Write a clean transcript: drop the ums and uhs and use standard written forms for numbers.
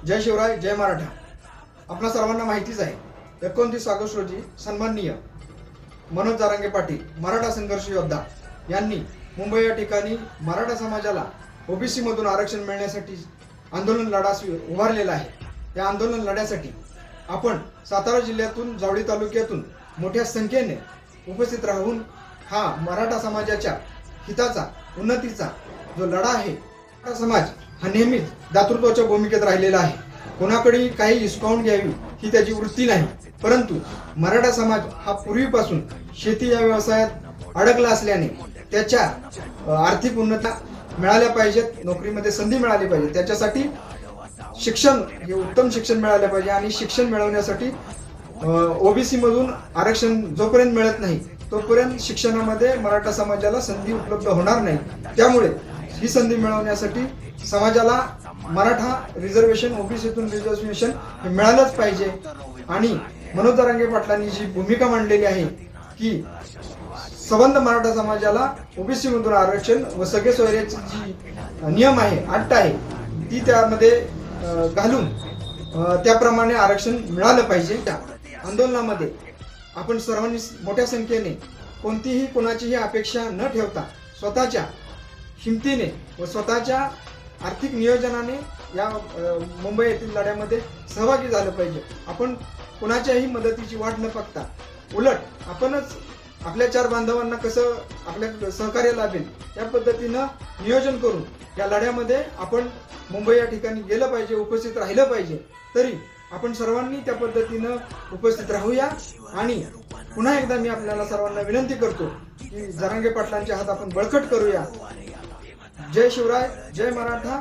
जय शिवराय, जय मराठा। आपणा सर्वांना माहितीच आहे, 29 ऑगस्ट रोजी सन्माननीय मनोज जरांगे पाटील मराठा संघर्ष योद्धा यांनी मुंबई या ठिकाणी मराठा समाजाला ओबीसी मधून आरक्षण मिळण्यासाठी आंदोलन लढा उभारलेला आहे। या आंदोलन लढ्यासाठी आपण सातारा जिल्ह्यातून जावळी तालुक्यातून मोठ्या संख्येने उपस्थित राहून हा मराठा समाजाच्या हिताचा उन्नतीचा जो लढा आहे, मराठा समाज हा नेहमीच दातृत्वाच्या भूमिकेत राहिलेला आहे। कोणाकडे काही हिसकावून घ्यावी ही त्याची वृत्ती नाही, परंतु मराठा समाज हा पूर्वीपासून शेती या व्यवसायात अडकला असल्याने त्याच्या आर्थिक उन्नती मिळाल्या पाहिजेत, नोकरीमध्ये संधी मिळाली पाहिजे, त्याच्यासाठी शिक्षण हे उत्तम शिक्षण मिळाले पाहिजे। आणि शिक्षण मिळवण्यासाठी ओबीसी मधून आरक्षण जोपर्यंत मिळत नाही तोपर्यंत शिक्षणामध्ये मराठा समाजाला संधी उपलब्ध होणार नाही। त्यामुळे ही संधी मिळवण्यासाठी समाजाला मराठा रिझर्वेशन, ओबीसीतून रिझर्वेशन हे मिळालंच पाहिजे। आणि मनोज जरांगे पाटलांनी जी भूमिका मांडलेली आहे की संबंध मराठा समाजाला ओबीसी मधून आरक्षण व सगळे सोयऱ्याची जी नियम आहे, अट आहे, ती त्यामध्ये घालून त्याप्रमाणे आरक्षण मिळालं पाहिजे। त्या आंदोलनामध्ये आपण सर्वांनी मोठ्या संख्येने कोणतीही कोणाचीही अपेक्षा न ठेवता स्वतःच्या हिमतीने व स्वतःच्या आर्थिक नियोजनाने या मुंबई येथील लढ्यामध्ये सहभागी झालं पाहिजे। आपण कोणाच्याही मदतीची वाट न बघता उलट आपणच आपल्या चार बांधवांना कसं आपल्या सहकार्य लाभेल या पद्धतीनं नियोजन करून या लढ्यामध्ये आपण मुंबई या ठिकाणी गेलं पाहिजे, उपस्थित राहिलं पाहिजे। तरी आपण सर्वांनी त्या पद्धतीनं उपस्थित राहूया। आणि पुन्हा एकदा मी आपल्याला सर्वांना विनंती करतो की जरांगे पाटलांचे हात आपण बळकट करूया। जय शिवराय, जय मराठा।